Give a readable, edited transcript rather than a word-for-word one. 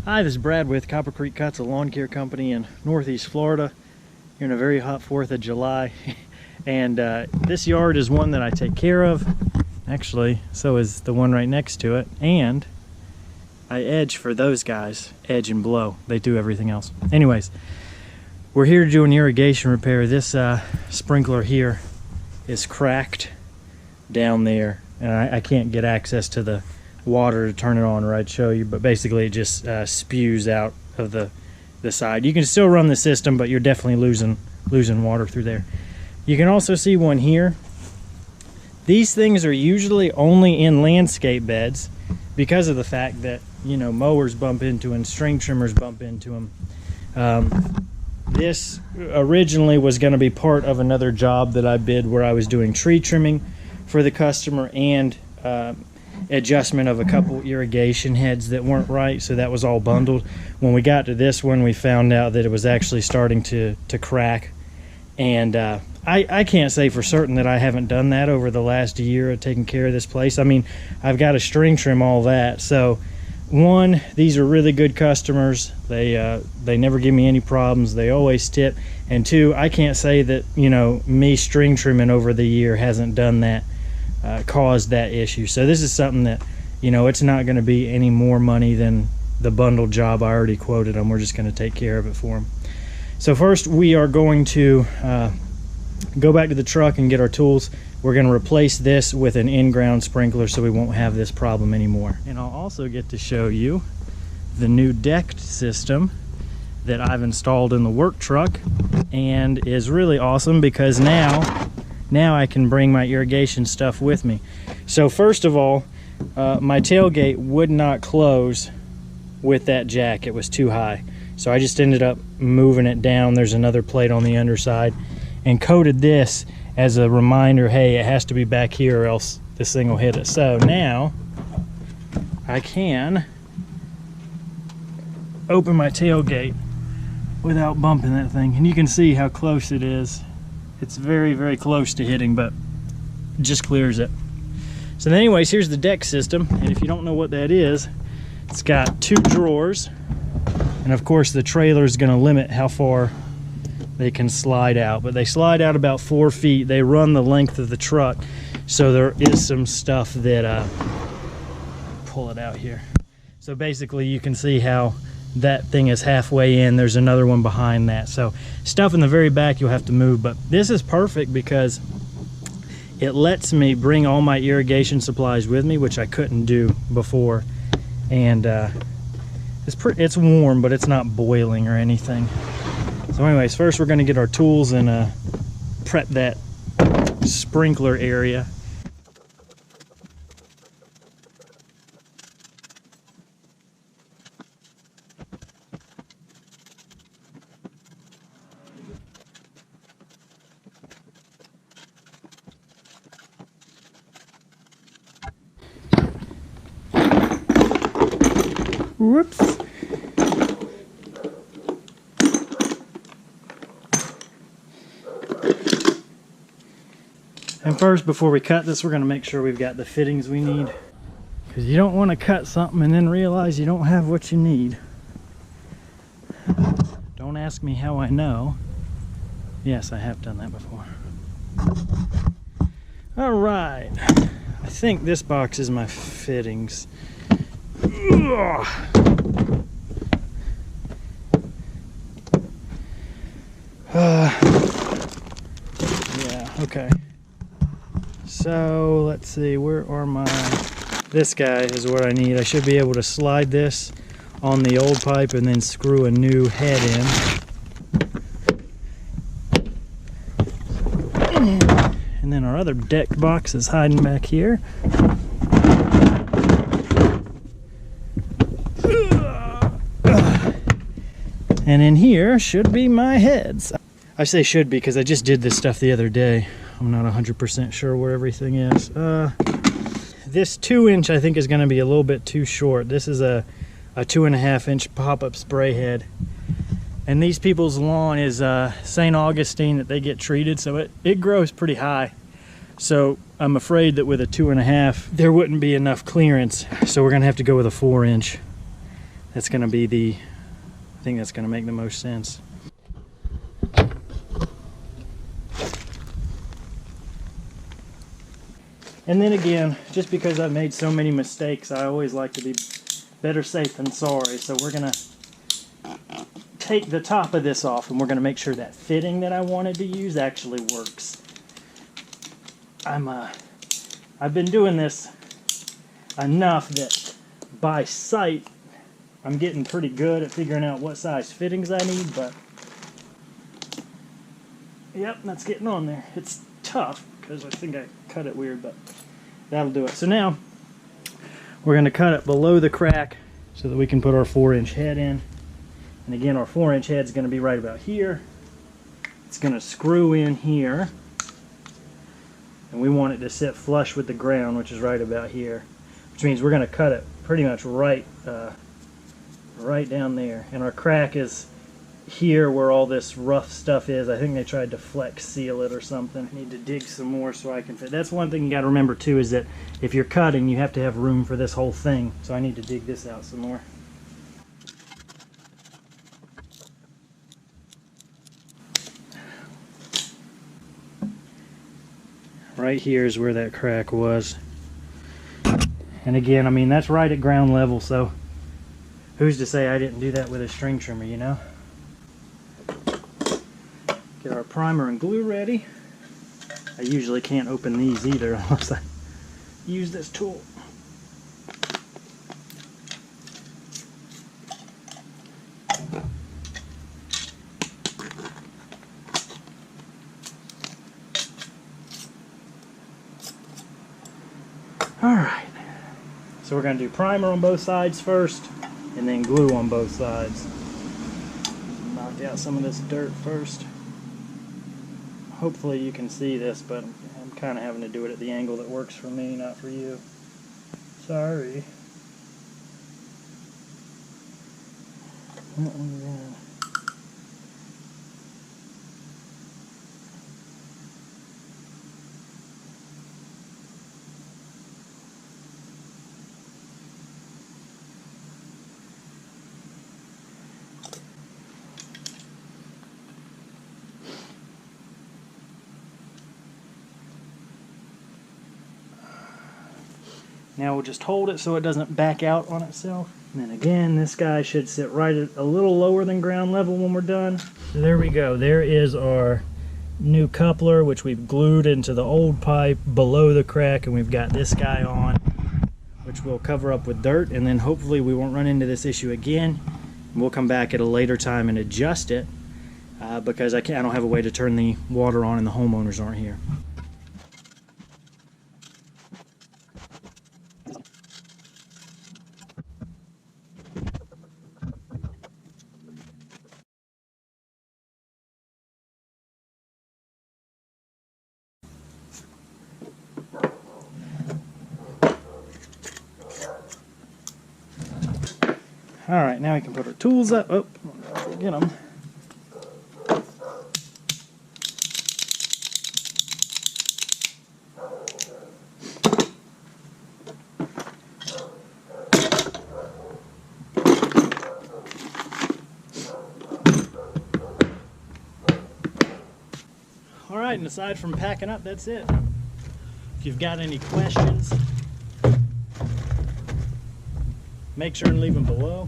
Hi, this is Brad with Copper Creek Cuts, a lawn care company in Northeast Florida. You're in a very hot 4th of July. And this yard is one that I take care of. Actually, so is the one right next to it. And I edge for those guys, edge and blow. They do everything else. Anyways, we're here to do an irrigation repair. This sprinkler here is cracked down there. And I can't get access to the water to turn it on, or I'd show you, but basically it just spews out of the side. You can still run the system, but you're definitely losing water through there. You can also see one here. These things are usually only in landscape beds because of the fact that, you know, mowers bump into them, string trimmers bump into them. This originally was going to be part of another job that I bid where I was doing tree trimming for the customer and adjustment of a couple irrigation heads that weren't right, so that was all bundled. When we got to this one, we found out that it was actually starting to crack, and I can't say for certain that I haven't done that over the last year of taking care of this place. I mean, I've got to string trim all that. So one, these are really good customers. They never give me any problems. They always tip. And two, I can't say that, you know, me string trimming over the year hasn't done that, caused that issue. So this is something that, you know, it's not going to be any more money than the bundle job I already quoted them. We're just going to take care of it for them. So first we are going to go back to the truck and get our tools. We're going to replace this with an in-ground sprinkler so we won't have this problem anymore. And I'll also get to show you the new deck system that I've installed in the work truck, and is really awesome because now I can bring my irrigation stuff with me. So first of all, my tailgate would not close with that jack. It was too high. So I just ended up moving it down. There's another plate on the underside, and coated this as a reminder, hey, it has to be back here or else this thing will hit it. So now I can open my tailgate without bumping that thing. And you can see how close it is. It's very, very close to hitting, but it just clears it. So then anyways, here's the deck system. And if you don't know what that is, it's got 2 drawers. And of course the trailer is going to limit how far they can slide out, but they slide out about 4 feet. They run the length of the truck. So there is some stuff that, pull it out here. So basically you can see how that thing is halfway in. There's another one behind that. So stuff in the very back you'll have to move, but this is perfect because it lets me bring all my irrigation supplies with me, which I couldn't do before. And it's warm, but it's not boiling or anything. So anyways, first we're going to get our tools and prep that sprinkler area. Whoops. And first, before we cut this, we're going to make sure we've got the fittings we need, because you don't want to cut something and then realize you don't have what you need. Don't ask me how I know. Yes, I have done that before. All right, I think this box is my fittings. Ugh. Yeah, okay. So let's see, where are my, this guy is what I need. I should be able to slide this on the old pipe and then screw a new head in. And then our other deck box is hiding back here. And in here should be my heads. I say should be because I just did this stuff the other day. I'm not 100% sure where everything is. This 2-inch I think is going to be a little bit too short. This is a 2.5-inch pop-up spray head. And these people's lawn is St. Augustine that they get treated, so it grows pretty high. So I'm afraid that with a 2.5 there wouldn't be enough clearance. So we're going to have to go with a 4-inch. that's going to be the, I think that's going to make the most sense. And then again, just because I've made so many mistakes, I always like to be better safe than sorry. So we're going to take the top of this off, and we're going to make sure that fitting that I wanted to use actually works. I've been doing this enough that by sight I'm getting pretty good at figuring out what size fittings I need, but yep, that's getting on there. It's tough because I think I cut it weird, but that'll do it. So now we're going to cut it below the crack so that we can put our 4-inch head in. And again, our 4-inch head is going to be right about here. It's going to screw in here, and we want it to sit flush with the ground, which is right about here, which means we're going to cut it pretty much right down there. And our crack is here where all this rough stuff is. I think they tried to flex seal it or something. I need to dig some more so I can fit. That's one thing you got to remember too, is that if you're cutting, you have to have room for this whole thing. So I need to dig this out some more. Right here is where that crack was. And again, I mean, that's right at ground level, so who's to say I didn't do that with a string trimmer, you know? Get our primer and glue ready. I usually can't open these either unless I use this tool. Alright, so we're going to do primer on both sides first, and then glue on both sides. Knock out some of this dirt first. Hopefully you can see this, but I'm kind of having to do it at the angle that works for me, not for you. Sorry. Now we'll just hold it so it doesn't back out on itself. And then again, this guy should sit right at a little lower than ground level when we're done. So there we go. There is our new coupler, which we've glued into the old pipe below the crack, and we've got this guy on, which we'll cover up with dirt, and then hopefully we won't run into this issue again. We'll come back at a later time and adjust it because I don't have a way to turn the water on and the homeowners aren't here. Alright, now we can put our tools up. Oh, get them. Alright, and aside from packing up, that's it. If you've got any questions, make sure and leave them below.